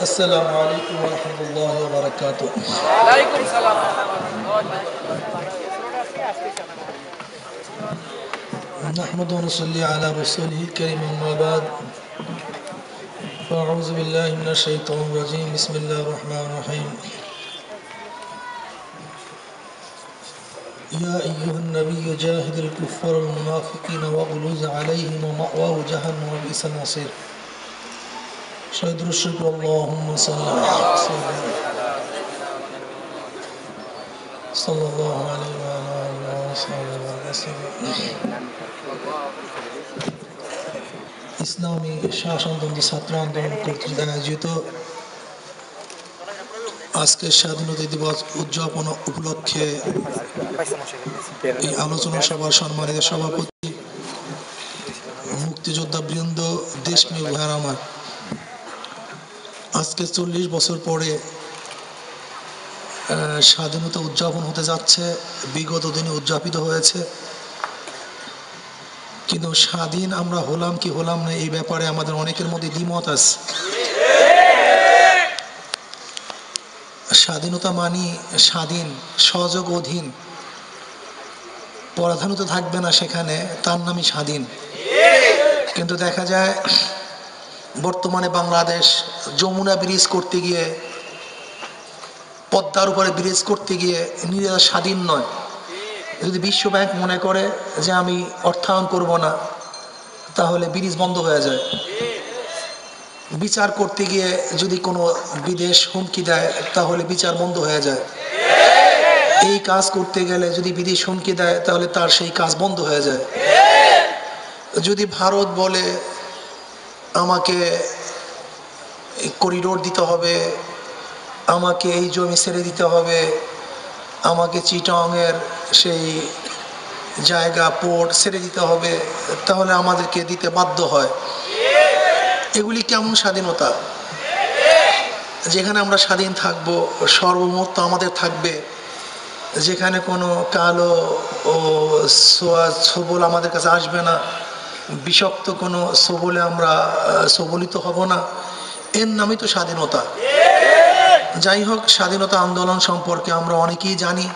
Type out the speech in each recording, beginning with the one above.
السلام عليكم ورحمة الله وبركاته. وعليكم السلام ورحمة الله. نحمد ونصلي على رسوله الكريم أما بعد فأعوذ بالله من الشيطان الرجيم بسم الله الرحمن الرحيم. يا أيها النبي جاهد الكفار والمنافقين واغلظ عليهم ومأواه جهنم وبئس المصير. شهد الشكر اللهم صل على صلى الله عليه وعلى آله وصحبه وسلم. ইসলামী শাসনতন্ত্র ছাত্র আন্দোলন কর্তৃক আয়োজিত আজকের স্বাধীনতা দিবস উদযাপন উপলক্ষে এই আলোচনা সভার সম্মানিত সভাপতি, মুক্তিযোদ্ধা বৃন্দ, দেশপ্রিয় ভাইয়ের আমার, আজকে 40 বছর পরে স্বাধীনতা উদযাপন হতে যাচ্ছে। বিগত দিনে উদযাপিত হয়েছে, কিন্তু স্বাধীন আমরা হলাম কি হলাম না এই ব্যাপারে আমাদের অনেকের মধ্যে দ্বিমত আছে। স্বাধীনতা মানি স্বাধীন, সহযোগ অধীন, পরাধীনতা থাকবে না সেখানে, তার নামই স্বাধীন। কিন্তু দেখা যায় বর্তমানে বাংলাদেশ যমুনা ব্রিজ করতে গিয়ে, পদ্মার উপরে ব্রিজ করতে গিয়ে নিজেরা স্বাধীন নয়। যদি বিশ্ব ব্যাংক মনে করে যে আমি অর্থায়ন করব না, তাহলে ব্রিজ বন্ধ হয়ে যায়। বিচার করতে গিয়ে যদি কোনো বিদেশ হুমকি দেয়, তাহলে বিচার বন্ধ হয়ে যায়। এই কাজ করতে গেলে যদি বিদেশ হুমকি দেয়, তাহলে তার সেই কাজ বন্ধ হয়ে যায়। যদি ভারত বলে আমাকে করিডোর দিতে হবে, আমাকে এই জমি ছেড়ে দিতে হবে, আমাকে চিটাংয়ের সেই জায়গা পোর্ট ছেড়ে দিতে হবে, তাহলে আমাদেরকে দিতে বাধ্য হয়। এগুলি কেমন স্বাধীনতা? যেখানে আমরা স্বাধীন থাকব, সর্বমত্ত আমাদের থাকবে, যেখানে কোনো কালো ও সবল আমাদের কাছে আসবে না, বিষাক্ত কোনো সবলে আমরা সবলিত হব না, এর নামই তো স্বাধীনতা। যাই হোক, স্বাধীনতা আন্দোলন সম্পর্কে আমরা অনেকেই জানি।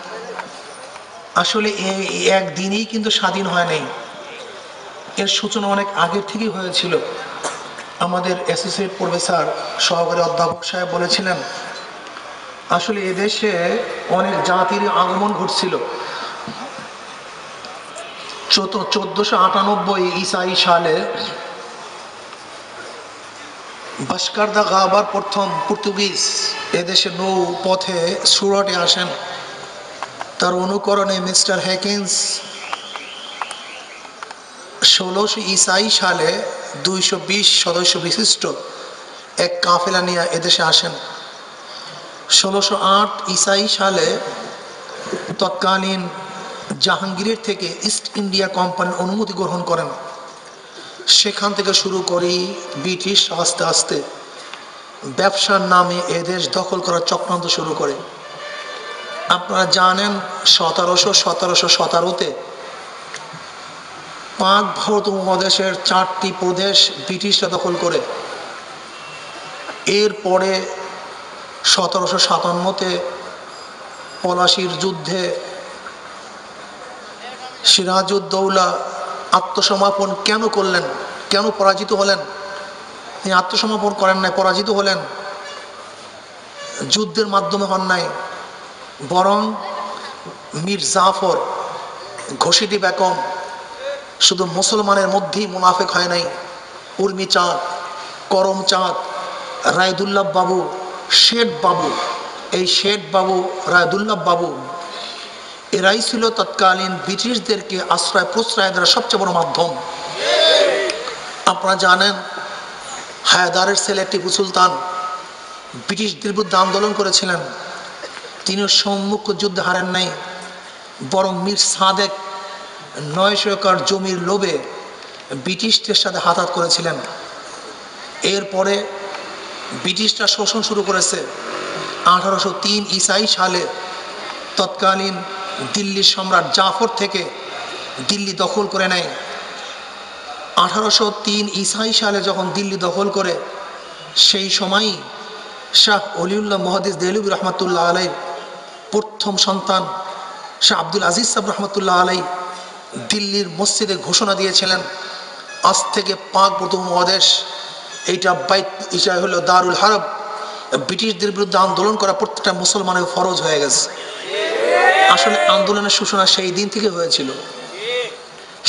আসলে এই একদিনেই কিন্তু স্বাধীন হয় নাই, এর সূচনা অনেক আগের থেকেই হয়েছিল। আমাদের অ্যাসোসিয়েট প্রফেসর সহকারী অধ্যাপক সাহেব বলেছিলেন, আসলে এদেশে অনেক জাতির আগমন ঘটছিল। 1498 ঈসাই সালে ভাস্কো দা গামার প্রথম পর্তুগিজ এদেশে নৌ পথে সুরটে আসেন। তার অনুকরণে মিস্টার হ্যাকিন্স 1600 ঈসাই সালে 220 সদস্য বিশিষ্ট এক কাফেলা নিয়ে এদেশে আসেন। 1608 ঈসাই সালে তৎকালীন জাহাঙ্গীরের থেকে ইস্ট ইন্ডিয়া কোম্পানির অনুমতি গ্রহণ করেন। সেখান থেকে শুরু করি ব্রিটিশ আস্তে আস্তে ব্যবসার নামে এদেশ দখল করার চক্রান্ত শুরু করে। আপনারা জানেন 1717 পাক ভারত উপমহাদেশের 4টি প্রদেশ ব্রিটিশরা দখল করে। এরপরে 1757 পলাশির যুদ্ধে সিরাজউদ্দৌলা আত্মসমর্পণ কেন করলেন, কেন পরাজিত হলেন? তিনি আত্মসমর্পণ করেন নাই, পরাজিত হলেন যুদ্ধের মাধ্যমে হন নাই, বরং মীর জাফর, ঘসিটি বেগম শুধু মুসলমানের মধ্যেই মুনাফেক হয় নাই, উর্মি চাঁদ, করম চাঁদ, রায়দুল্লাহ বাবু, শেঠ বাবু, এই শেঠ বাবু, রায়দুল্লাহ বাবু, এরাই ছিল তৎকালীন ব্রিটিশদেরকে আশ্রয় প্রশ্রয় দেওয়ার সবচেয়ে বড় মাধ্যম। আপনারা জানেন হায়দারের ছেলে টিপু সুলতান ব্রিটিশদের বিরুদ্ধে আন্দোলন করেছিলেন। তিনি সম্মুখ যুদ্ধে হারেন নাই, বরং মীর সাদেক 900 একর জমির লোভে ব্রিটিশদের সাথে হাতাহাত করেছিলেন। এরপরে ব্রিটিশরা শোষণ শুরু করেছে। 1803 ঈসাই সালে তৎকালীন দিল্লির সম্রাট জাফর থেকে দিল্লি দখল করে নেয়। 1803 ঈসাই সালে যখন দিল্লি দখল করে, সেই সময়ই শাহ অলিউল্লাহ মুহাদ্দিস দেহলভী রহমাতুল্লাহ আলাইহির প্রথম সন্তান শাহ আব্দুল আজিজ সাহেব রহমতুল্লাহ আলাই দিল্লির মসজিদে ঘোষণা দিয়েছিলেন, আজ থেকে পাক উপমহাদেশ এইটা হলো দারুল হারব, ব্রিটিশদের বিরুদ্ধে আন্দোলন করা প্রত্যেকটা মুসলমানের ফরজ হয়ে গেছে। আসলে আন্দোলনের সূচনা সেই দিন থেকে হয়েছিল,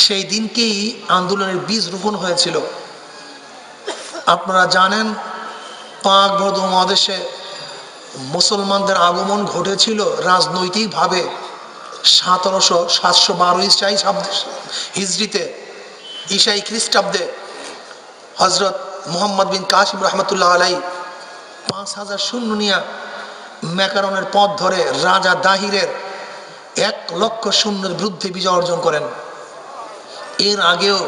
সেই দিনকেই আন্দোলনের বীজ রোপণ হয়েছিল। আপনারা জানেন পাক উপমহাদেশে মুসলমানদের আগমন ঘটেছিল রাজনৈতিকভাবে 1712 হিজরিতে, ঈসাই খ্রিস্টাব্দে হজরত মুহাম্মদ বিন কাসিম রহমতুল্লাহ আলাই 5000 সৈন্য নিয়ে ম্যাকারনের পথ ধরে রাজা দাহিরের 1,00,000 সৈন্যের বিরুদ্ধে বিজয় অর্জন করেন। এর আগেও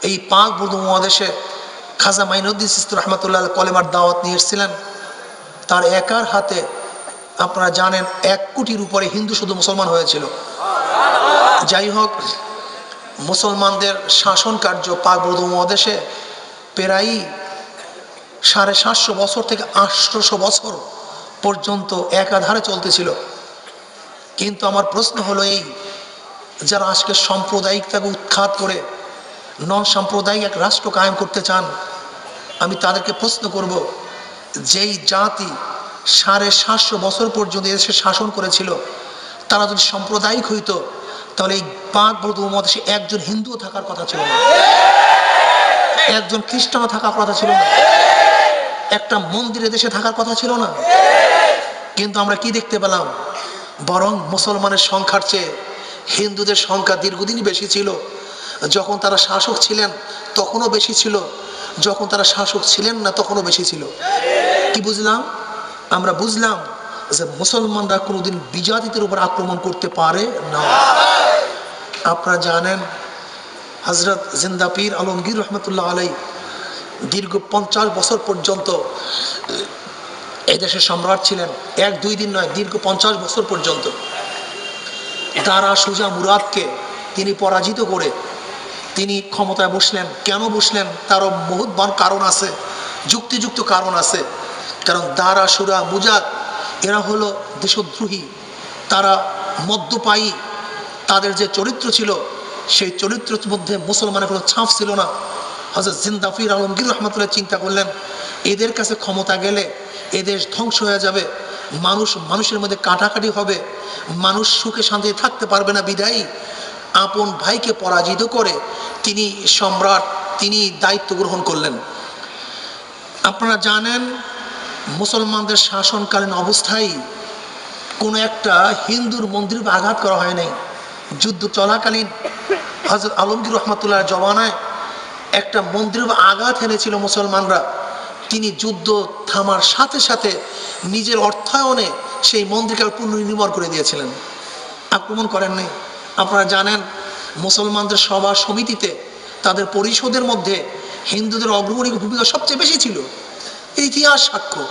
এই পাক উপমহাদেশে খাজা মাইনুদ্দিন চিশতি রহমতুল্লাহ কলেমার দাওয়াত নিয়ে এসেছিলেন। তার একার হাতে আপনারা জানেন 1 কোটির উপরে হিন্দু শুধু মুসলমান হয়েছিল। যাই হোক, মুসলমানদের শাসন কার্য পাক উপমহাদেশে প্রায় 750 বছর থেকে 800 বছর পর্যন্ত একাধারে চলতেছিল। কিন্তু আমার প্রশ্ন হলো এই, যারা আজকে সাম্প্রদায়িকতাকে উৎখাত করে নন সাম্প্রদায়িক এক রাষ্ট্র কায়েম করতে চান, আমি তাদেরকে প্রশ্ন করব, যেই জাতি 750 বছর পর্যন্ত এদেশে শাসন করেছিল, তারা যদি সাম্প্রদায়িক হইতো তাহলে এই পাক উপমহাদেশে একজন হিন্দুও থাকার কথা ছিল না, একজন খ্রিস্টানও থাকার কথা ছিল না, একটা মন্দির এদেশে থাকার কথা ছিল না। কিন্তু আমরা কি দেখতে পেলাম, বরং মুসলমানের সংখ্যার চেয়ে হিন্দুদের সংখ্যা দীর্ঘদিনই বেশি ছিল। যখন তারা শাসক ছিলেন তখনও বেশি ছিল, যখন তারা শাসক ছিলেন না তখনও বেশি ছিল। কি বুঝলাম? আমরা বুঝলাম যে মুসলমানরা কোনোদিন বিজাতিদের উপর আক্রমণ করতে পারে না। আপনারা জানেন হযরত জিন্দা পীর আলমগীর রহমতুল্লাহ আলাই দীর্ঘ 50 বছর পর্যন্ত এদেশের সম্রাট ছিলেন। 1-2 দিন নয়, দীর্ঘ 50 বছর পর্যন্ত। দারা সুজা মুরাদকে তিনি পরাজিত করে তিনি ক্ষমতায় বসলেন। কেন বসলেন তারও মহৎবান কারণ আছে, যুক্তিযুক্ত কারণ আছে। কারণ দারা সুরা মুজাদ এরা হলো দেশদ্রোহী, তারা মদ্যপায়ী, তাদের যে চরিত্র ছিল সেই চরিত্রের মধ্যে মুসলমানের কোনো ছাপ ছিল না। হযরত জিন্দা পীর আলমগীর রহমতুল্লাহ চিন্তা করলেন, এদের কাছে ক্ষমতা গেলে এদেশ ধ্বংস হয়ে যাবে, মানুষের মধ্যে কাটাকাটি হবে, মানুষ সুখে শান্তিতে থাকতে পারবে না। বিদায়ী আপন ভাইকে পরাজিত করে তিনি সম্রাট, তিনি দায়িত্ব গ্রহণ করলেন। আপনারা জানেন মুসলমানদের শাসনকালীন অবস্থায় কোনো একটা হিন্দুর মন্দিরে আঘাত করা হয় নাই। যুদ্ধ চলাকালীন হযরত আলমগীর রহমতুল্লাহ জমানায় একটা মন্দিরে আঘাত এনেছিল মুসলমানরা। তিনি যুদ্ধ থামার সাথে সাথে নিজের অর্থায়নে সেই মন্দিরকে পুনর্নির্মাণ করে দিয়েছিলেন, আক্রমণ করেন নাই। আপনারা জানেন মুসলমানদের সভা সমিতিতে তাদের পরিষদের মধ্যে হিন্দুদের অগ্রণী ভূমিকা সবচেয়ে বেশি ছিল। ইতিহাস সাক্ষ্য,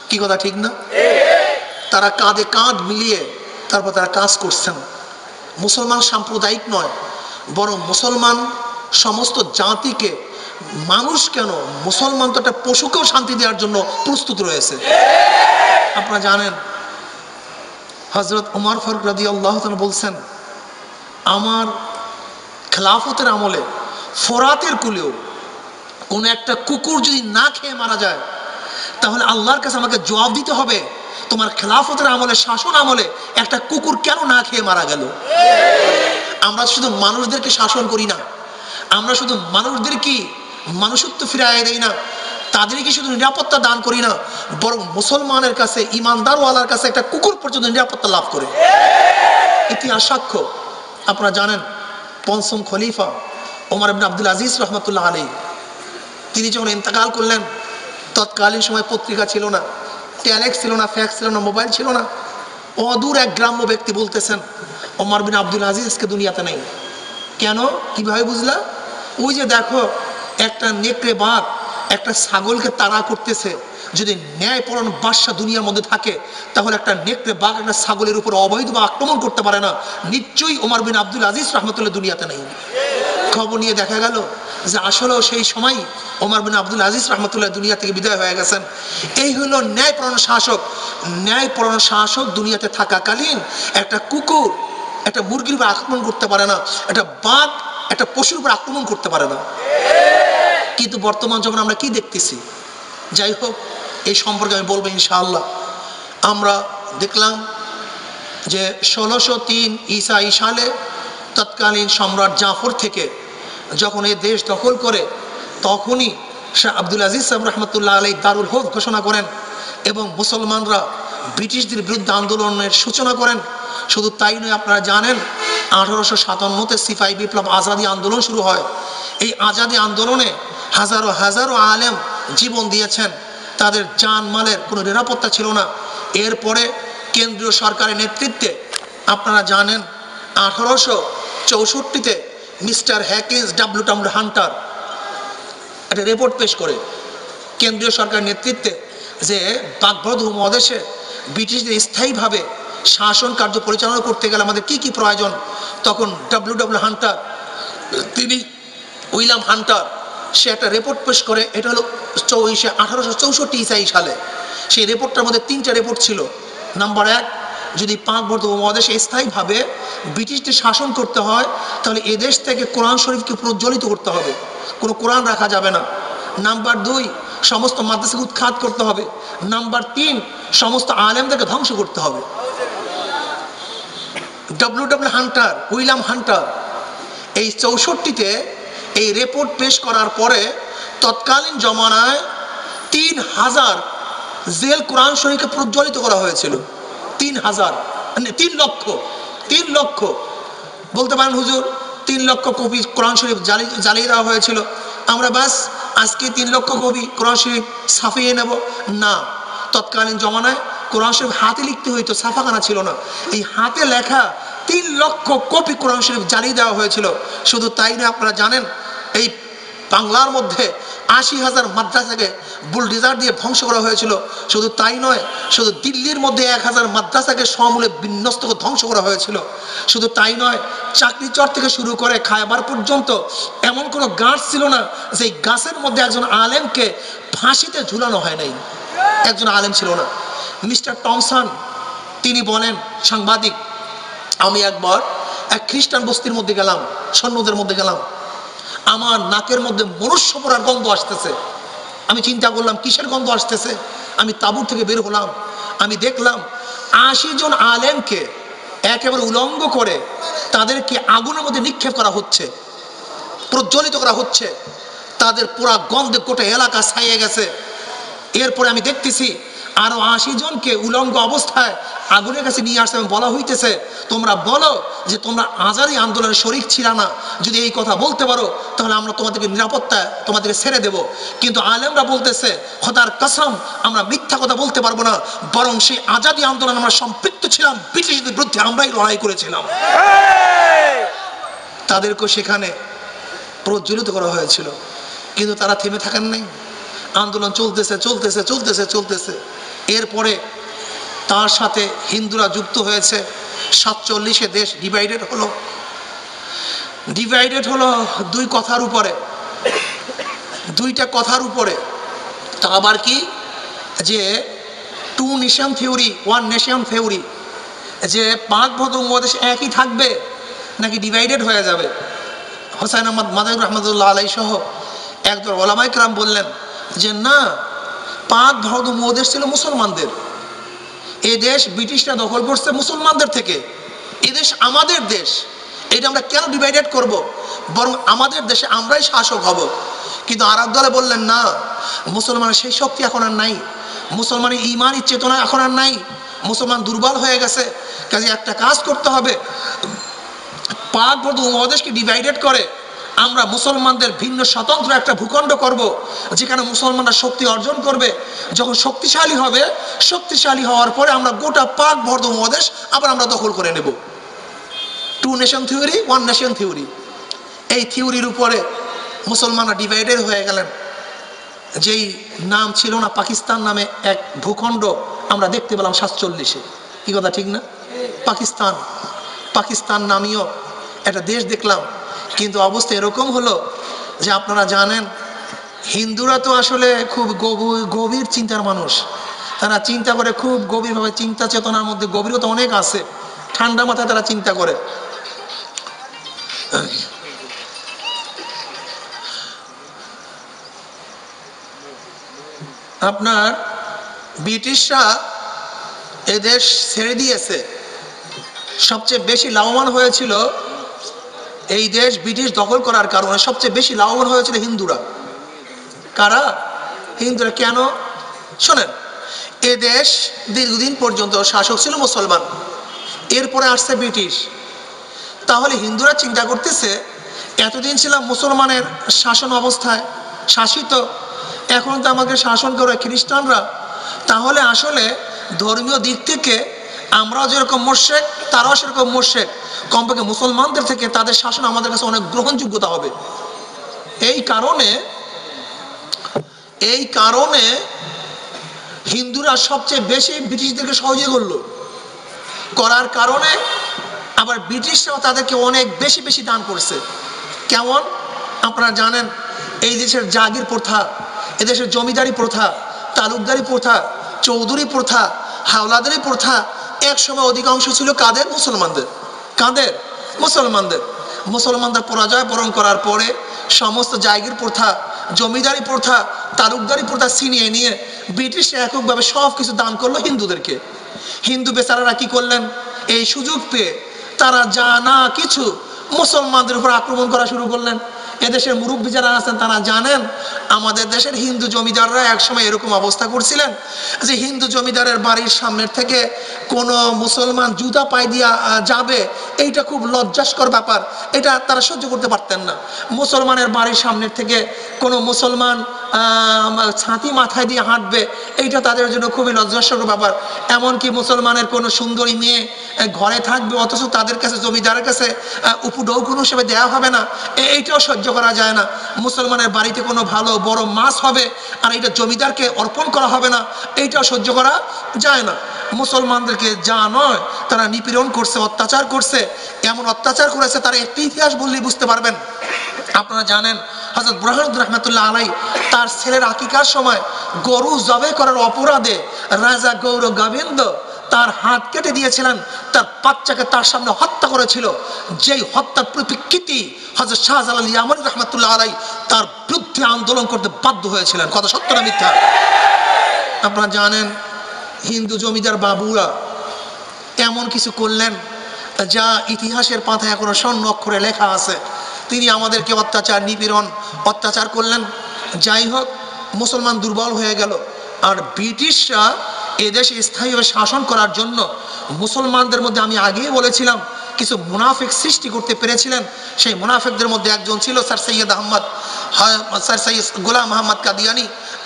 কি কথা ঠিক না? তারা কাঁধে কাঁধ মিলিয়ে তারপর তারা কাজ করছেন। মুসলমান সাম্প্রদায়িক নয়, বরং মুসলমান সমস্ত জাতিকে, মানুষ কেন, মুসলমান তো একটা পশুকেও শান্তি দেওয়ার জন্য প্রস্তুত রয়েছে। আপনারা জানেন হযরত উমর ফারুক রাদিয়াল্লাহু তাআলা বলছেন, আমার খেলাফতের আমলে ফোরাতের কুলেও কোনো একটা কুকুর যদি না খেয়ে মারা যায় তাহলে আল্লাহর কাছে আমাকে জবাব দিতে হবে, তোমার খেলাফতের আমলে, শাসন আমলে একটা কুকুর কেন না খেয়ে মারা গেল। আমরা শুধু মানুষদেরকে শাসন করি না, আমরা শুধু মানুষদেরকে মানুষত্ব ফিরিয়ে দেই না, তাদেরকে শুধু নিরাপত্তা দান করি না, বরং মুসলমানের কাছে, ইমানদারওয়ালার কাছে একটা কুকুর পর্যন্ত নিরাপত্তা লাভ করে। ইতিহাস সাক্ষ্য। আপনারা জানেন পঞ্চম খলিফা ওমর ইবনে আব্দুল আজিজ রহমতুল্লাহ আলাইহি তিনি যখন ইন্তেকাল করলেন, তৎকালীন সময় পত্রিকা ছিল না, টেলিক্স ছিল না, ফ্যাক্স ছিল না, মোবাইল ছিল না। অদূর এক গ্রাম্য ব্যক্তি বলতেছেন ওমর বিন আব্দুল আজিজকে দুনিয়াতে নেই। কেন, কিভাবে বুঝলা? ওই যে দেখো একটা নেকড়ে বাঘ একটা ছাগলকে তাড়া করতেছে, যদি ন্যায়পরায়ণ বাদশা দুনিয়ার মধ্যে থাকে তাহলে একটা নেকড়ে বাঘ একটা ছাগলের উপর অবৈধ বা আক্রমণ করতে পারে না। নিশ্চয়ই ওমর বিন আব্দুল আজিজ রহমতুল্লাহ দুনিয়াতে নেই। খবর নিয়ে দেখা গেল যে আসলেও সেই সময় ওমর বিন আব্দুল আজিজ রহমতুল্লাহ দুনিয়া থেকে বিদায় হয়ে গেছেন। এই হলো ন্যায়পরায়ণ শাসক। ন্যায়পরায়ণ শাসক দুনিয়াতে থাকাকালীন একটা কুকুর একটা মুরগির উপর আক্রমণ করতে পারে না, একটা বাঘ একটা পশুর উপর আক্রমণ করতে পারে না। কিন্তু বর্তমান যখন আমরা কি দেখতেছি, যাই হোক এই সম্পর্কে আমি বলবো ইনশাআল্লাহ। আমরা দেখলাম যে 1603 ঈসাই সালে তৎকালীন সম্রাট জাফর থেকে যখন এই দেশ দখল করে, তখনই শাহ আব্দুল আজিজ সাহেব রহমতুল্লাহ আলাই দারুল হক ঘোষণা করেন এবং মুসলমানরা ব্রিটিশদের বিরুদ্ধে আন্দোলনের সূচনা করেন। শুধু তাই নয়, আপনারা জানেন 1857-তে সিপাহী বিপ্লব আজাদি আন্দোলন শুরু হয়। এই আজাদি আন্দোলনে হাজারো হাজারো আলেম জীবন দিয়েছেন, তাদের জানমালের কোনো নিরাপত্তা ছিল না। এরপরে কেন্দ্রীয় সরকারের নেতৃত্বে আপনারা জানেন 1864-তে মিস্টার হ্যাকিন্স ডাব্লিউ হান্টার একটা রিপোর্ট পেশ করে কেন্দ্রীয় সরকারের নেতৃত্বে যে বাগবধ উপমহাদেশে ব্রিটিশদের স্থায়ীভাবে শাসন কার্য পরিচালনা করতে গেলে আমাদের কি কি প্রয়োজন। তখন ডাব্লিউ হান্টার, তিনি উইলিয়াম হান্টার, সে একটা রিপোর্ট পেশ করে। এটা হলো 1864 ঈসাই সালে। সেই রিপোর্টটার মধ্যে 3টা রিপোর্ট ছিল। নাম্বার 1, যদি পাকবর্ধ উপমহাদেশে স্থায়ীভাবে ব্রিটিশদের শাসন করতে হয় তাহলে এদেশ থেকে কোরআন শরীফকে প্রজ্বলিত করতে হবে, কোনো কোরআন রাখা যাবে না। নাম্বার 2, সমস্ত মাদ্রাসাকে উৎখাত করতে হবে। নাম্বার 3, সমস্ত আলেমদেরকে ধ্বংস করতে হবে। ডাব্লিউ হান্টার, উইলিয়াম হান্টার এই 64-তে এই রিপোর্ট পেশ করার পরে তৎকালীন জমানায় 3000 জেল কোরআন শরীফকে প্রজ্বলিত করা হয়েছিল। 3000, 3 লক্ষ বলতে পারেন হুজুর 3 লক্ষ কপি কোরআন শরীফ জ্বালিয়ে দেওয়া হয়েছিল। আমরা বাস আজকে 3 লক্ষ কপি কোরআন শরীফ ছাপিয়ে নেব না। তৎকালীন জমানায় কোরআন শরীফ হাতে লিখতে হইতো, ছাপাখানা ছিল না। এই হাতে লেখা 3 লক্ষ কপি কোরআন শরীফ জ্বালিয়ে দেওয়া হয়েছিল। শুধু তাই না, আপনারা জানেন এই বাংলার মধ্যে 80,000 মাদ্রাসাকে বুলডোজার দিয়ে ধ্বংস করা হয়েছিল। শুধু তাই নয়, শুধু দিল্লির মধ্যে 1000 মাদ্রাসাকে সমূলে বিন্যস্ত করে ধ্বংস করা হয়েছিল। শুধু তাই নয়, চাকরিচর থেকে শুরু করে খায়বার পর্যন্ত এমন কোনো গাছ ছিল না যে গাছের মধ্যে একজন আলেমকে ফাঁসিতে ঝুলানো হয় নাই, একজন আলেম ছিল না। মিস্টার টমসন তিনি বলেন, সাংবাদিক, আমি একবার এক খ্রিস্টান বস্তির মধ্যে গেলাম, সৈন্যদের মধ্যে গেলাম, আমার নাকের মধ্যে মনুষ্য পোড়ার গন্ধ আসতেছে। আমি চিন্তা করলাম কিসের গন্ধ আসতেছে। আমি তাঁবুর থেকে বের হলাম, আমি দেখলাম 80 জন আলেমকে একেবারে উলঙ্গ করে তাদেরকে আগুনের মধ্যে নিক্ষেপ করা হচ্ছে, প্রজ্বলিত করা হচ্ছে। তাদের পুরা গন্ধে গোটা এলাকা ছাইয়ে গেছে। এরপরে আমি দেখতেছি আরো 80 জনকে উলঙ্গ অবস্থায় আগুনের কাছে নিয়ে আসতে বলা হইতেছে, তোমরা বলো যে তোমরা আজাদি আন্দোলনের শরীক ছিল না, যদি এই কথা বলতে পারো তাহলে আমরা তোমাদেরকে নিরাপত্তা তোমাদেরকে ছেড়ে দেব। কিন্তু আলেমরা বলতেছে, খোদার কসম আমরা মিথ্যা কথা বলতে পারবো না, বরং সেই আজাদি আন্দোলন আমরা সম্পৃক্ত ছিলাম, ব্রিটিশদের বিরুদ্ধে আমরাই লড়াই করেছিলাম। তাদেরকে সেখানে প্রজ্বলিত করা হয়েছিল, কিন্তু তারা থেমে থাকেন নাই। আন্দোলন চলতেছে চলতেছে চলতেছে চলতেছে। এরপরে তার সাথে হিন্দুরা যুক্ত হয়েছে। 47-এ দেশ ডিভাইডেড হলো। ডিভাইডেড হলো 2 কথার উপরে, 2টা কথার উপরে। তা আবার কি, যে 2 নেশন থিওরি, 1 নেশন থিওরি, যে পাকবধ উপমহাদেশ একই থাকবে নাকি ডিভাইডেড হয়ে যাবে। হোসাইন আহমদ মাদানী রহমতুল্লাহ আলাই সহ একদল ওলামায়ে কেরাম বললেন যে না, পাকবধ উপমহাদেশ ছিল মুসলমানদের। এই দেশ ব্রিটিশরা দখল করছে মুসলমানদের থেকে, এই দেশ আমাদের দেশ, এটা আমরা কেন ডিভাইডেড করব, বরং আমাদের দেশে আমরাই শাসক হব। কিন্তু আরেক দলে বললেন না, মুসলমানের সেই শক্তি এখন আর নাই, মুসলমানের ইমানি চেতনা এখন আর নাই, মুসলমান দুর্বল হয়ে গেছে। কাজে একটা কাজ করতে হবে, পাকবধ উপমহাদেশকে ডিভাইডেড করে আমরা মুসলমানদের ভিন্ন স্বতন্ত্র একটা ভূখণ্ড করব, যেখানে মুসলমানরা শক্তি অর্জন করবে। যখন শক্তিশালী হবে, শক্তিশালী হওয়ার পরে আমরা গোটা পাকবধ উপমহাদেশ আবার আমরা দখল করে নেব। 2 নেশন থিওরি, 1 নেশন থিওরি, এই থিওরির উপরে মুসলমানরা ডিভাইডেড হয়ে গেলেন। যেই নাম ছিল না পাকিস্তান নামে এক ভূখণ্ড আমরা দেখতে পেলাম 47-এ। কি কথা ঠিক না? পাকিস্তান, পাকিস্তান নামীয় একটা দেশ দেখলাম। কিন্তু অবস্থা এরকম হলো যে আপনারা জানেন হিন্দুরা তো আসলে খুব গভীর চিন্তার মানুষ। তারা চিন্তা করে খুব গভীরভাবে, চিন্তা চেতনার মধ্যে গভীরতা অনেক আছে, ঠান্ডা মাথায় তারা চিন্তা করে। আপনার ব্রিটিশরা এদেশ ছেড়ে দিয়েছে, সবচেয়ে বেশি লাভবান হয়েছিল এই দেশ ব্রিটিশ দখল করার কারণে। সবচেয়ে বেশি লাভবান হয়েছিল হিন্দুরা। কারা? হিন্দুরা। কেন? শোনেন, এ দেশ দীর্ঘদিন পর্যন্ত শাসক ছিল মুসলমান, এরপরে আসছে ব্রিটিশ। তাহলে হিন্দুরা চিন্তা করতেছে এতদিন ছিলাম মুসলমানের শাসন অবস্থায় শাসিত, এখন তো আমাকে শাসন করে খ্রিস্টানরা, তাহলে আসলে ধর্মীয় দিক থেকে আমরাও যেরকম মোরশেক তারাও সেরকম মোরশেক, কমপক্ষে মুসলমানদের থেকে তাদের শাসন আমাদের কাছে অনেক গ্রহণযোগ্যতা হবে। এই কারণে হিন্দুরা সবচেয়ে বেশি ব্রিটিশদেরকে সহযোগিতা করলো, করার কারণে আবার ব্রিটিশরাও তাদেরকে অনেক বেশি বেশি দান করছে। কেমন? আপনারা জানেন এই দেশের জাগির প্রথা, এদেশের জমিদারি প্রথা, তালুকদারি প্রথা, চৌধুরী প্রথা, হাওলাদারি প্রথা এক সময় অধিকাংশ ছিল কাদের? মুসলমানদের। কাদের? মুসলমানদের। মুসলমানদের পরাজয় বরণ করার পরে সমস্ত জায়গির প্রথা, জমিদারি প্রথা, তালুকদারি প্রথা ছিনিয়ে নিয়ে ব্রিটিশ এককভাবে সব কিছু দান করলো হিন্দুদেরকে। হিন্দু বেচারারা কি করলেন? এই সুযোগ পেয়ে তারা যা না কিছু মুসলমানদের উপর আক্রমণ করা শুরু করলেন। এদেশের মুরব্বী যারা আছেন তারা জানেন আমাদের দেশের হিন্দু জমিদাররা একসময় এরকম অবস্থা করছিলেন যে হিন্দু জমিদারের বাড়ির সামনের থেকে কোনো মুসলমান জুতা পায়ে দিয়া যাবে, এইটা খুব লজ্জাস্কর ব্যাপার, এটা তারা সহ্য করতে পারতেন না। মুসলমানের বাড়ির সামনের থেকে কোনো মুসলমান ছাতি মাথায় দিয়ে হাঁটবে, এইটা তাদের জন্য খুবই লজ্জাস্কর ব্যাপার। এমনকি মুসলমানের কোনো সুন্দরী মেয়ে ঘরে থাকবে অথচ তাদের কাছে জমিদারের কাছে উপঢৌকন হিসেবে দেওয়া হবে না, এইটাও সহ্য করা যায় না। মুসলমানের বাড়িতে কোনো ভালো বড় মাছ হবে আর এটা জমিদারকে অর্পণ করা হবে না, এইটাও সহ্য করা যায় না। মুসলমানদেরকে যা নয় তারা নিপীড়ন করছে, অত্যাচার করছে। এমন অত্যাচার করেছে তার একটি ইতিহাস বললেই বুঝতে পারবেন। আপনারা জানেন হযরত বুরহানুদ্দিন রাহমাতুল্লাহ আলাইহি তার ছেলের আকিকার সময় গরু জবাই করার অপরাধে রাজা গৌর গোবিন্দ তার হাত কেটে দিয়েছিলেন, তার বাচ্চাকে তার সামনে হত্যা করেছিল। যেই হত্যার পরিপ্রেক্ষিতে হযরত শাহজালাল ইয়ামানী রাহমাতুল্লাহ আলাইহি তার বিরুদ্ধে আন্দোলন করতে বাধ্য হয়েছিলেন। কথা সত্য না মিথ্যা? আপনারা জানেন হিন্দু জমিদার বাবুরা এমন কিছু করলেন যা ইতিহাসের পাতায় এখনো স্বর্ণ অক্ষরে লেখা আছে। তিনি আমাদেরকে অত্যাচার, নিপীড়ন, অত্যাচার করলেন। যাই হোক, মুসলমান দুর্বল হয়ে গেল। আর ব্রিটিশরা এদেশে স্থায়ীভাবে শাসন করার জন্য মুসলমানদের মধ্যে আমি আগেই বলেছিলাম কিছু মুনাফিক সৃষ্টি করতে পেরেছিলেন। সেই মুনাফিকদের মধ্যে একজন ছিল স্যার সৈয়দ আহমদ, স্যার সৈয়দ গোলাম আহমদ কাদিয়ানি,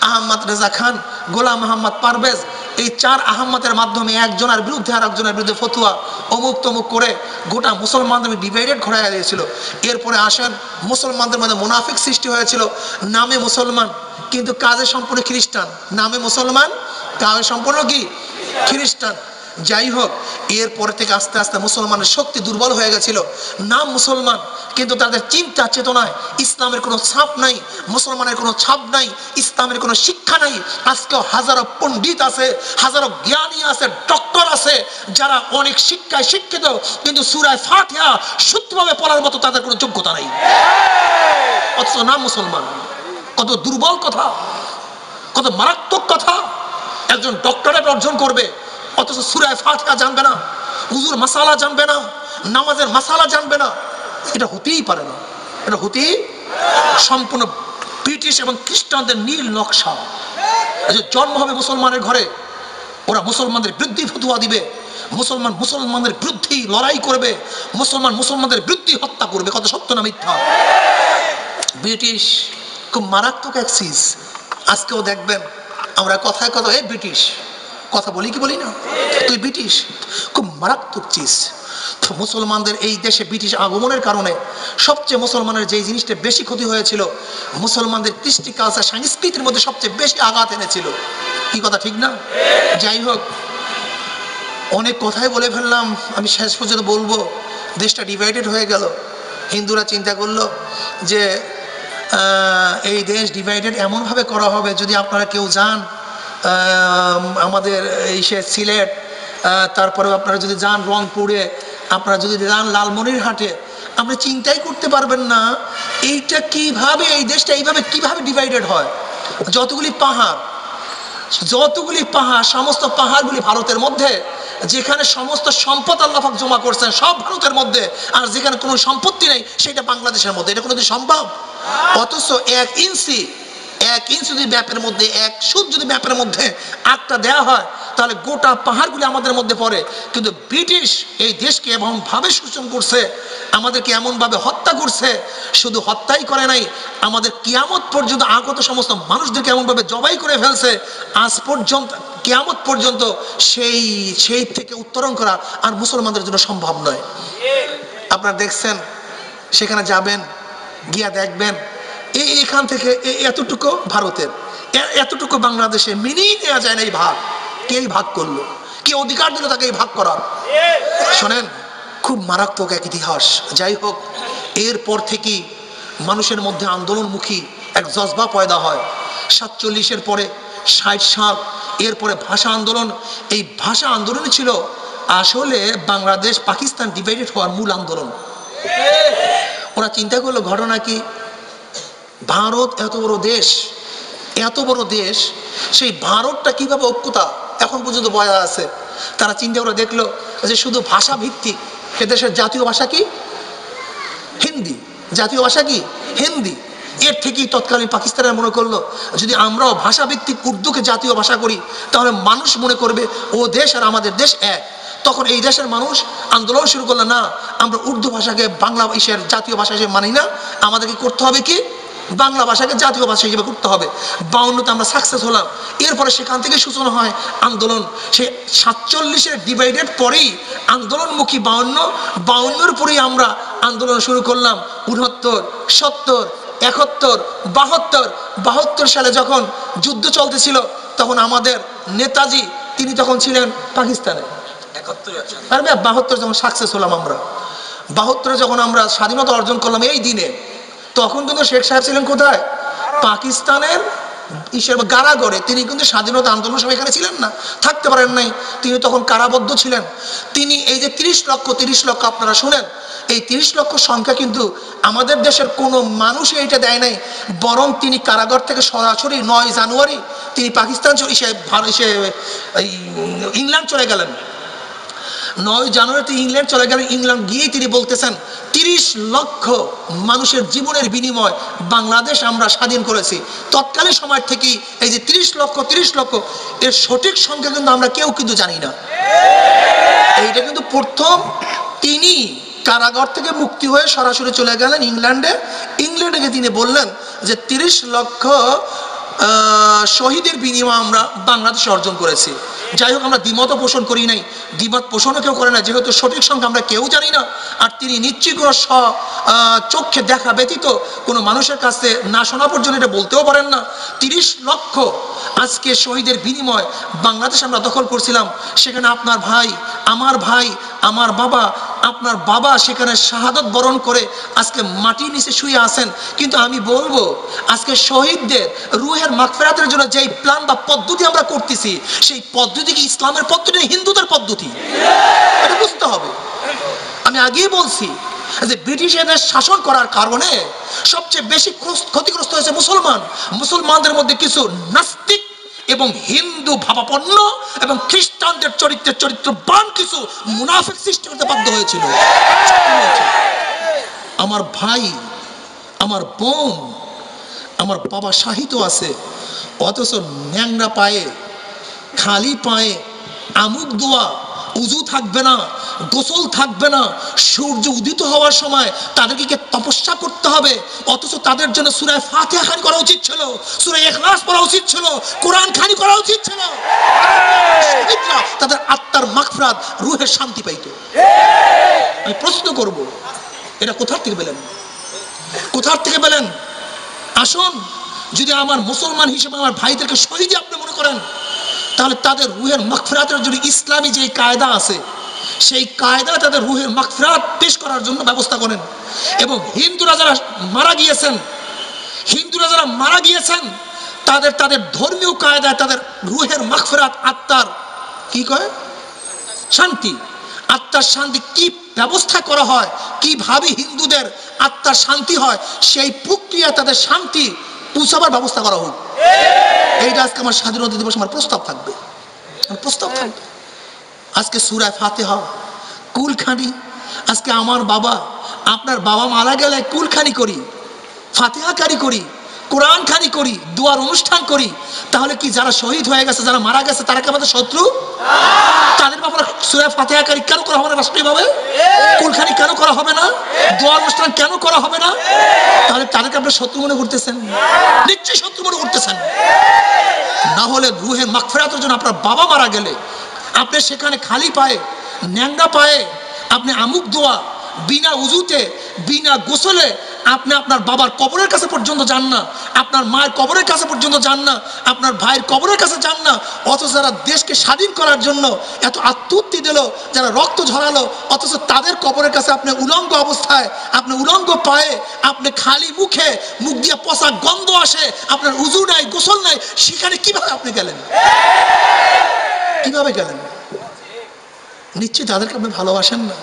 আহমদ রেজা খান, গোলাম আহমদ পারভেজ। এই চার আহমদের মাধ্যমে একজনের বিরুদ্ধে আর একজনের বিরুদ্ধে ফতুয়া অমুক তমুক করে গোটা মুসলমানদের ডিভাইডেড ঘটাইয়া দিয়েছিল। এরপরে আসেন মুসলমানদের মধ্যে মুনাফিক সৃষ্টি হয়েছিল, নামে মুসলমান কিন্তু কাজে সম্পূর্ণ খ্রিস্টান। নামে মুসলমান, কাজে সম্পূর্ণ কি খ্রিস্টান। যাই হোক, এরপরে থেকে আস্তে আস্তে মুসলমানের শক্তি দুর্বল হয়ে গেছিল। নাম মুসলমান কিন্তু তাদের চিন্তা চেতনায় ইসলামের কোনো ছাপ নাই, মুসলমানের কোনো ছাপ নাই, ইসলামের কোনো শিক্ষা নাই। আজকেও হাজারো পণ্ডিত আছে, হাজারো জ্ঞানী আছে, ডক্টর আছে যারা অনেক শিক্ষায় শিক্ষিত, কিন্তু সূরা ফাতিহা শুদ্ধভাবে পড়ার মতো তাদের কোনো যোগ্যতা নেই, অথচ নাম মুসলমান। কত দুর্বল কথা, কত মারাত্মক কথা। একজন ডক্টরেট অর্জন করবে অথচ সূরা ফাতিহা জানবে না, হুজুর মাসালা জানবে না, নামাজের মাসালা জানবে না। এটা হতেই পারে না, এটা হতেই সম্পূর্ণ ব্রিটিশ এবং খ্রিস্টানদের নীল নকশা। জন্ম হবে মুসলমানের ঘরে, ওরা মুসলমানদের বিরুদ্ধে ফতোয়া দিবে, মুসলমান মুসলমানদের বিরুদ্ধে লড়াই করবে, মুসলমান মুসলমানদের বিরুদ্ধে হত্যা করবে। কত সত্য না মিথ্যা? ব্রিটিশ খুব মারাত্মক এক চিজ। আজকেও দেখবেন আমরা কথায় কথা এই ব্রিটিশ কথা বলি কি বলি না, তুই ব্রিটিশ, খুব মারাত্মক চিজ। তো মুসলমানদের এই দেশে ব্রিটিশ আগমনের কারণে সবচেয়ে মুসলমানের যেই জিনিসটা বেশি ক্ষতি হয়েছিল, মুসলমানদের কৃষ্টি কালচার সংস্কৃতির মধ্যে সবচেয়ে বেশি আঘাত এনেছিল। কি কথা ঠিক না? যাই হোক, অনেক কথাই বলে ফেললাম, আমি শেষ পর্যন্ত বলবো দেশটা ডিভাইডেড হয়ে গেল। হিন্দুরা চিন্তা করলো যে এই দেশ ডিভাইডেড এমনভাবে করা হবে, যদি আপনারা কেউ যান আমাদের এই সে সিলেট, তারপরেও আপনারা যদি যান রংপুরে, আপনারা যদি যান লালমনিরহাটে, আপনি চিন্তাই করতে পারবেন না এইটা কিভাবে, এই দেশটা এইভাবে কিভাবে ডিভাইডেড হয়। যতগুলি পাহাড়, সমস্ত পাহাড়গুলি ভারতের মধ্যে, যেখানে সমস্ত সম্পদ আল্লাহ পাক জমা করছেন সব ভারতের মধ্যে, আর যেখানে কোনো সম্পত্তি নেই সেটা বাংলাদেশের মধ্যে। এটা কোনোদিন সম্ভব? অথচ 1 ইঞ্চি যদি ম্যাপের মধ্যে, 1 সুত যদি ম্যাপের মধ্যে আটটা দেওয়া হয়, তাহলে গোটা পাহাড়গুলি আমাদের মধ্যে পড়ে। কিন্তু ব্রিটিশ এই দেশকে এমনভাবে শোষণ করছে, আমাদেরকে এমনভাবে হত্যা করছে, শুধু হত্যাই করে নাই, আমাদের কিয়ামত পর্যন্ত আগত সমস্ত মানুষদেরকে এমনভাবে জবাই করে ফেলছে, আজ পর্যন্ত কিয়ামত পর্যন্ত সেই থেকে উত্তরণ করা আর মুসলমানদের জন্য সম্ভব নয়। আপনারা দেখছেন, সেখানে যাবেন, গিয়া দেখবেন এখান থেকে এতটুকু ভারতের, এতটুকু বাংলাদেশে মেনেই নেওয়া যায় না এই ভাগ। কে ভাগ করলো? কে অধিকার দিল তাকে এই ভাগ করার? শোনেন, খুব মারাত্মক এক ইতিহাস। যাই হোক, এরপর থেকেই মানুষের মধ্যে আন্দোলনমুখী এক জজবা পয়দা হয়। 47-এর পরে 60 সাল, এরপরে ভাষা আন্দোলন। এই ভাষা আন্দোলনই ছিল আসলে বাংলাদেশ পাকিস্তান ডিভাইডেড হওয়ার মূল আন্দোলন। ওরা চিন্তা করলো ঘটনা কি, ভারত এত বড় দেশ, সেই ভারতটা কিভাবে ঐক্যতা এখন পর্যন্ত বজায় আছে। তারা চিন্তা করে দেখলো যে শুধু ভাষা ভিত্তিক, এদেশের জাতীয় ভাষা কি? হিন্দি। জাতীয় ভাষা কি? হিন্দি। এর থেকেই তৎকালীন পাকিস্তানের মনে করলো যদি আমরাও ভাষা ভিত্তিক উর্দুকে জাতীয় ভাষা করি, তাহলে মানুষ মনে করবে ও দেশ আর আমাদের দেশ এক। তখন এই দেশের মানুষ আন্দোলন শুরু করলো, না, আমরা উর্দু ভাষাকে বাংলা জাতীয় ভাষা হিসেবে মানি না, আমাদেরকে করতে হবে কি? বাংলা ভাষাকে জাতীয় ভাষা হিসেবে করতে হবে। 52-তে আমরা সাকসেস হলাম। এরপরে সেখান থেকে সূচনা হয় আন্দোলন। সে 47-এর ডিভাইডেড পরেই আন্দোলনমুখী 52-এর পরেই আমরা আন্দোলন শুরু করলাম। 69, 70, 71, 72 সালে যখন যুদ্ধ চলতেছিল, তখন আমাদের নেতাজি তিনি তখন ছিলেন পাকিস্তানে। 72 যখন সাকসেস হলাম আমরা, 72 যখন আমরা স্বাধীনতা অর্জন করলাম, এই দিনে তখন কিন্তু শেখ সাহেব ছিলেন কোথায়? পাকিস্তানের কারাগারে। তিনি কিন্তু স্বাধীনতা আন্দোলন সময় এখানে ছিলেন না, থাকতে পারেন নাই, তিনি তখন কারাবদ্ধ ছিলেন। তিনি এই যে 30 লক্ষ আপনারা শুনেন, এই 30 লক্ষ সংখ্যা কিন্তু আমাদের দেশের কোনো মানুষই এটা দেয় নাই, বরং তিনি কারাগার থেকে সরাসরি 9 জানুয়ারি তিনি পাকিস্তান ইংল্যান্ড চলে গেলেন। 9 জানুয়ারিতে ইংল্যান্ড চলে গেলেন। ইংল্যান্ড গিয়ে তিনি বলতেছেন 30 লক্ষ মানুষের জীবনের বিনিময় বাংলাদেশ আমরা স্বাধীন করেছি। তৎকালীন সময় থেকেই এই যে 30 লক্ষ এর সঠিক সংখ্যা কিন্তু আমরা কেউ কিন্তু জানি না। এইটা কিন্তু প্রথম তিনি কারাগার থেকে মুক্তি হয়ে সরাসরি চলে গেলেন ইংল্যান্ডে গিয়ে তিনি বললেন যে 30 লক্ষ শহীদের বিনিময়ে আমরা বাংলাদেশে অর্জন করেছি। যাই হোক, আমরা দ্বিমত পোষণ করি নাই, দ্বিমত পোষণও কেউ করে না, যেহেতু সঠিক সংখ্যা আমরা কেউ জানি না। আর তিনি নিশ্চয়ই কোনো চোখে দেখা ব্যতীত কোনো মানুষের কাছে না শোনা পর্যন্ত এটা বলতেও পারেন না। 30 লক্ষ আজকে শহীদের বিনিময় বাংলাদেশ আমরা দখল করছিলাম। সেখানে আপনার ভাই, আমার বাবা, আপনার বাবা সেখানে শাহাদত বরণ করে আজকে মাটির নিচে শুয়ে আছেন। কিন্তু আমি বলবো, আজকে শহীদদের রুহের মাগফিরাতের জন্য যেই প্ল্যান বা পদ্ধতি আমরা করতেছি, সেই পদ্ধতি কি ইসলামের পদ্ধতি, হিন্দুদের পদ্ধতি? এটা বুঝতে হবে। আমি আগেই বলছি যে ব্রিটিশদের শাসন করার কারণে সবচেয়ে বেশি ক্ষতিগ্রস্ত হয়েছে মুসলমানদের মধ্যে কিছু নাস্তিক এবং হিন্দু ভাবাপন্ন এবং খ্রিস্টানদের চরিত্রবান কিছু মুনাফিক সৃষ্টি করতে বাধ্য হয়েছিল। আমার ভাই, আমার বোন, আমার বাবা শাহিত আছে, অথচ ন্যাংরা পায়ে, খালি পায়ে, আমুক দোয়া, উজু থাকবে না, গোসল থাকবে না, সূর্য উদিত হওয়ার সময় তাদেরকে তপস্যা করতে হবে। অথচ তাদের জন্য সূরা ফাতিহা খানি করা উচিত ছিল, সূরা ইখলাস পড়া উচিত ছিল, কোরআন খানি করা উচিত ছিল। তাদের আত্মার মাগফিরাত, রুহের শান্তি পাইতো। আমি প্রশ্ন করব, এটা কোথা থেকে পেলেন? আসুন, যদি আমার মুসলমান হিসেবে আমার ভাইদেরকে শহীদ আপনি মনে করেন, তাহলে তাদের রুহের মাগফিরাতের জন্য ইসলামী যে কায়দা আছে, সেই কায়দায় তাদের রুহের মাগফিরাত পেশ করার জন্য ব্যবস্থা করেন। এবং হিন্দুরা যারা মারা গিয়েছেন তাদের ধর্মীয় কায়দায় তাদের রুহের মাগফিরাত, আত্মার কি কয় শান্তি, আত্মার শান্তি কি ব্যবস্থা করা হয়, কিভাবে হিন্দুদের আত্মার শান্তি হয়, সেই প্রক্রিয়া তাদের শান্তি পৌঁছাবার ব্যবস্থা করা হোক। এইটা আজকে আমার স্বাধীনতা দিবস আমার প্রস্তাব থাকবে। আজকে সূরা ফাতিহা কুলখানি, আজকে আমার বাবা আপনার বাবা মারা গেলে কুলখানি করি, ফাতিহা কারি করি, কোরআন খানি করি, দোয়ার অনুষ্ঠান করি, তাহলে কি যারা শহীদ হয়ে গেছে, যারা মারা গেছে, তারা কি আমাদের শত্রু? তাদের ব্যাপারে সূরা ফাতিহা কারি কেন করা হবে না? রাষ্ট্রীয়ভাবে কুলখানি কেন করা হবে না? দোয়ার অনুষ্ঠান কেন করা হবে না? তাহলে তাদেরকে আপনার শত্রু মনে করতেছেন? নিশ্চয়ই শত্রু মনে করতেছেন। না হলে রুহের মাগফিরাতের জন্য আপনার বাবা মারা গেলে আপনি সেখানে খালি পায়ে, ন্যাংরা পায়ে, আপনি আমুক দোয়া বিনা উজুতে, বিনা গোসলে আপনি আপনার বাবার কবরের কাছে পর্যন্ত যান না, আপনার মায়ের কবরের কাছে পর্যন্ত যান না, আপনার ভাইয়ের কবরের কাছে যান না। অথচ যারা দেশকে স্বাধীন করার জন্য এত আত্মহত্যা দিল, যারা রক্ত ঝরালো, অথচ তাদের কবরের কাছে আপনি উলঙ্গ অবস্থায়, আপনি উলঙ্গ পায়ে, আপনি খালি মুখে, মুখ দিয়ে পচা গন্ধ আসে, আপনার উজু নাই, গোসল নাই, সেখানে কিভাবে আপনি গেলেন? কিভাবে গেলেন? নিশ্চয়ই তাদেরকে আপনি ভালোবাসেন না,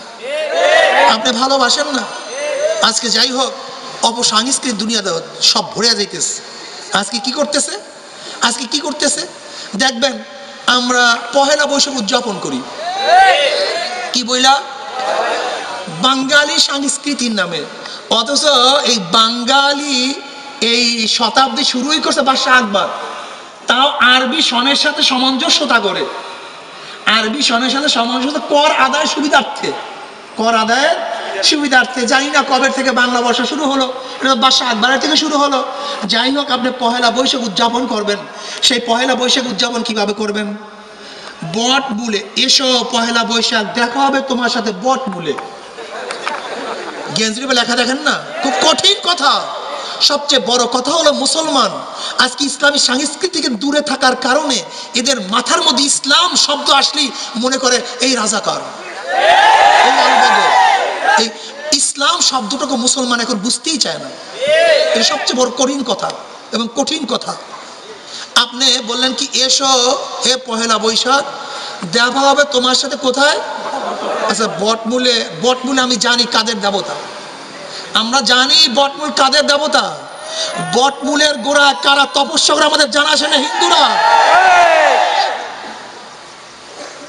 আপনি ভালোবাসেন না। আজকে যাই হোক, অপসংস্কৃত দুনিয়াতে সব ভরে যাইতেছে। আজকে কি করতেছে দেখবেন, আমরা পহেলা বৈশাখ উদযাপন করি কি বইলা? বাঙালি সংস্কৃতির নামে। অথচ এই বাঙালি এই শতাব্দী শুরুই করছে বাদশাহ আকবর, তাও আরবি সনের সাথে সামঞ্জস্যতা করে, আরবি সনের সাথে সামঞ্জস্য, কর আদায় সুবিধার্থে। জানি না কবে থেকে বাংলা ভাষা শুরু হলো, এটা বাদশাহ আকবরের থেকে শুরু হলো। যাই হোক, আপনি পহেলা বৈশাখ উদযাপন করবেন। সেই পহেলা বৈশাখ উদযাপন কিভাবে করবেন? বট মূলে এসো পহেলা বৈশাখ দেখা হবে তোমার সাথে বট মূলে। গেঞ্জিতে লেখা দেখেন না, খুব কঠিন কথা। সবচেয়ে বড় কথা হলো মুসলমান আজকে ইসলামী সংস্কৃতি থেকে দূরে থাকার কারণে এদের মাথার মধ্যে ইসলাম শব্দ আসলেই মনে করে এই রাজাকার, এই আলবদর। এই ইসলাম শব্দটাকে মুসলমান এখন বুঝতেই চায় না। এটা সবচেয়ে বড় কঠিন কথা এবং কঠিন কথা। আপনি বললেন কি এসো হে পহেলা বৈশাখ দেখা হবে তোমার সাথে কোথায়? আচ্ছা, বটমূলে আমি জানি কাদের দেবতা, আমরা জানি বটমূল কাদের দেবতা। বটমূলের গোড়া কারা তপস্যা করে আমাদের জানা আসে না? হিন্দুরা।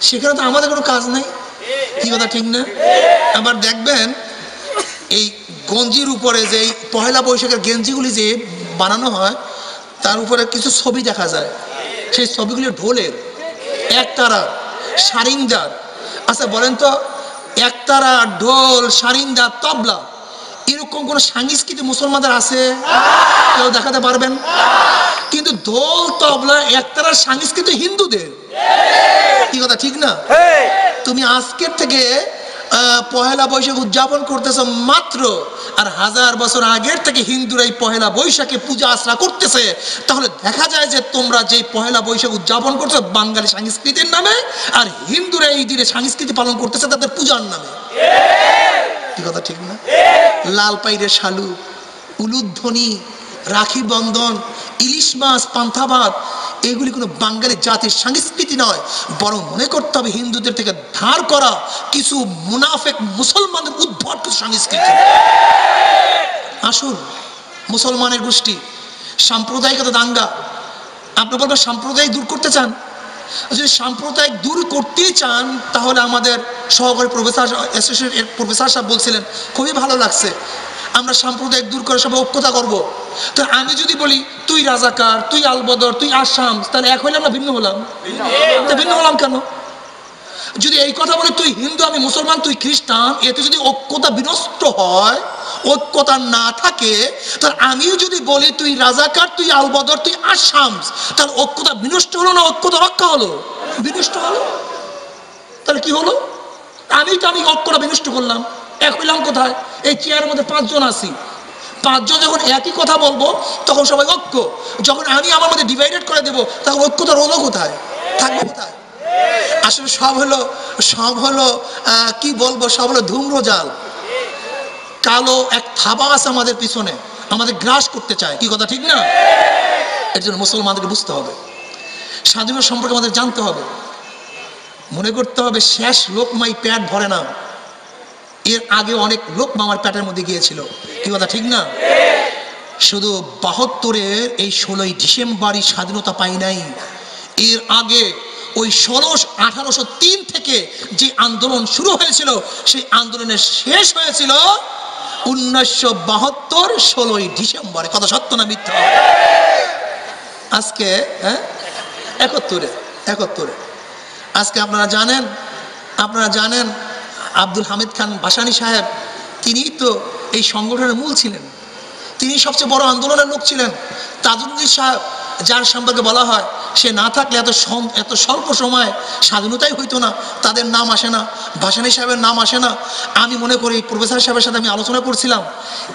সেখানে তো আমাদের কোনো কাজ নেই। কি কথা ঠিক না? আবার দেখবেন এই গঞ্জির উপরে যে পহেলা বৈশাখের গেঞ্জিগুলি যে বানানো হয় তার উপরে কিছু ছবি দেখা যায়। সেই ছবিগুলি ঢোলের, একতারা, সারিন্দার। আচ্ছা বলেন তো, একতারা, ঢোল, সারিন্দা, তবলা এরকম কোন সংস্কৃতি মুসলমানদের আছে? কেউ দেখাতে পারবেন? কিন্তু ঢোল, তবলা, একতারার সংস্কৃতি হিন্দুদের। কি কথা ঠিক না? তুমি আজকের থেকে পহেলা বৈশাখ উদযাপন করতেছ মাত্র, আর 1000 বছর আগের থেকে হিন্দুরা এই পহেলা বৈশাখে পূজা আশ্রা করতেছে। তাহলে দেখা যায় যে তোমরা যে পহেলা বৈশাখ উদযাপন করছো বাঙালি সংস্কৃতির নামে, আর হিন্দুরা এই দিনে সংস্কৃতি পালন করতেছে তাদের পূজার নামে। কি কথা ঠিক না? লাল পাইরে শালু, উলুধ্বনি, রাখি বন্ধন, ইলিশ মাছ, পান্থা ভাত, এগুলি কোনো বাঙালি জাতির সংস্কৃতি নয়, বরং মনে করতে হবে হিন্দুদের থেকে ধার করা কিছু মুনাফেক মুসলমানদের উদ্ভট কিছু সংস্কৃতি। আসুন, মুসলমানের গোষ্ঠী সাম্প্রদায়িকতা দাঙ্গা। আপনি বলবেন সাম্প্রদায়িক দূর করতে চান? যদি সাম্প্রদায়িক দূর করতেই চান তাহলে আমাদের সহকারী প্রফেসর অ্যাসোসিয়েট প্রফেসর সাহেব বলছিলেন, খুবই ভালো লাগছে, আমরা সাম্প্রদায়িক দূর করে সবাই ঐক্যতা করবো। তো আমি যদি বলি তুই রাজাকার, তুই আলবদর, তুই আসাম, তাহলে এক হইলাম না ভিন্ন হলাম? ভিন্ন হলাম কেন? যদি এই কথা বলে তুই হিন্দু আমি মুসলমান তুই খ্রিস্টান, এতে যদি ঐক্যতা বিনষ্ট হয়, ঐক্যতা না থাকে, তাহলে আমিও যদি বলি তুই রাজাকার, তুই আলবদর, তুই আসাম, তাহলে ঐক্যতা বিনষ্ট হলো না ঐক্যতা রক্ষা হলো? বিনষ্ট হলো। তাহলে কি হলো? আমি ঐক্যটা বিনষ্ট করলাম, এক হইলাম কোথায়? এই চেয়ারের মধ্যে 5 জন আছি, 5 জন যখন একই কথা বলবো তখন সবাই ঐক্য। যখন আমি আমার মধ্যে ডিভাইডেড করে দেবো তখন ঐক্যতা রইল কোথায়? থাকবে কোথায়? আসলে সব হলো কি বলবো, সব হলো ধূম্রজাল। কালো এক থাবা আছে আমাদের পিছনে, আমাদের গ্রাস করতে চায়। কি কথা ঠিক না? এর জন্য মুসলমানদেরকে বুঝতে হবে, স্বাধীনতা সম্পর্কে আমাদের জানতে হবে, মনে করতে হবে শেষ লোকমাই পেট ভরে না, এর আগে অনেক লোকমা আমার পেটের মধ্যে গিয়েছিল। কি কথা ঠিক না? শুধু ৭২-এর এই ১৬ই ডিসেম্বরই স্বাধীনতা পাই নাই, এর আগে ওই ১৮০৩ থেকে যে আন্দোলন শুরু হয়েছিল, সেই আন্দোলনের শেষ হয়েছিল ১৯৭২ ১৬ই ডিসেম্বরে। কথা সত্য না মিথ্যা? আজকে ৭১-এ আজকে আপনারা জানেন আব্দুল হামিদ খান ভাসানী সাহেব, তিনিই তো এই সংগঠনের মূল ছিলেন, তিনি সবচেয়ে বড় আন্দোলনের লোক ছিলেন। তাজউদ্দিন সাহেব, যার সম্পর্কে বলা হয় সে না থাকলে এত স্বল্প সময় স্বাধীনতাই হইতো না, তাদের নাম আসে না, ভাসানী সাহেবের নাম আসে না। আমি মনে করি প্রফেসর সাহেবের সাথে আমি আলোচনা করছিলাম,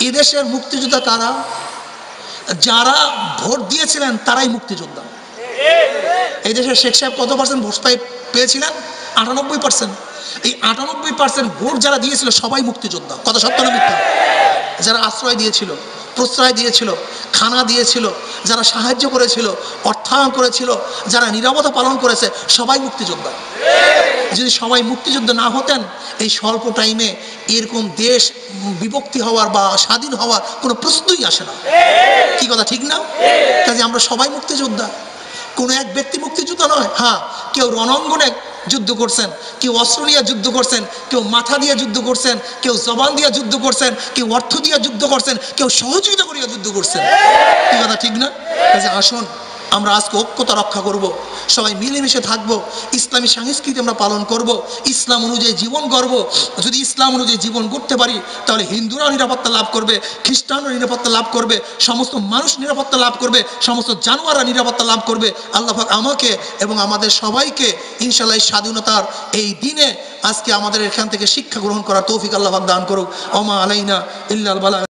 এদেশের মুক্তিযোদ্ধা কারা? যারা ভোট দিয়েছিলেন তারাই মুক্তিযোদ্ধা। এই দেশের শেখ সাহেব কত পার্সেন্ট ভোট পেয়েছিলেন? ৯৮%। এই ৯৮% ভোট যারা দিয়েছিল সবাই মুক্তিযোদ্ধা। কথা সত্য না মিথ্যা? যারা আশ্রয় দিয়েছিল, প্রশ্রয় দিয়েছিল, খানা দিয়েছিল, যারা সাহায্য করেছিল, অর্থায়ন করেছিল, যারা নিরাপত্তা পালন করেছে, সবাই মুক্তিযোদ্ধা। যদি সবাই মুক্তিযোদ্ধা না হতেন, এই স্বল্প টাইমে এরকম দেশ বিভক্তি হওয়ার বা স্বাধীন হওয়ার কোনো প্রশ্নই আসে না। কি কথা ঠিক না? কাজে আমরা সবাই মুক্তিযোদ্ধা, কোনো এক ব্যক্তি মুক্তিযোদ্ধা নয়। হ্যাঁ, কেউ রণাঙ্গনে যুদ্ধ করছেন, কেউ অস্ত্র নিয়ে যুদ্ধ করছেন, কেউ মাথা দিয়ে যুদ্ধ করছেন, কেউ জবান দিয়ে যুদ্ধ করছেন, কেউ অর্থ দিয়ে যুদ্ধ করছেন, কেউ সহযোগিতা করিয়া যুদ্ধ করছেন। কি কথা ঠিক না? আসুন আমরা আজকে ঐক্যতা রক্ষা করব, সবাই মিলেমিশে থাকবো, ইসলামী সংস্কৃতি আমরা পালন করব, ইসলাম অনুযায়ী জীবন গড়ব। যদি ইসলাম অনুযায়ী জীবন গড়তে পারি, তাহলে হিন্দুরাও নিরাপত্তা লাভ করবে, খ্রিস্টানরা নিরাপত্তা লাভ করবে, সমস্ত মানুষ নিরাপত্তা লাভ করবে, সমস্ত জানোয়াররা নিরাপত্তা লাভ করবে। আল্লাহ পাক আমাকে এবং আমাদের সবাইকে ইনশাআল্লাহ স্বাধীনতার এই দিনে আজকে আমাদের এখান থেকে শিক্ষা গ্রহণ করার তৌফিক আল্লাহ পাক দান করুক। ওমা আলাইনা ইল্লাল বালাগ।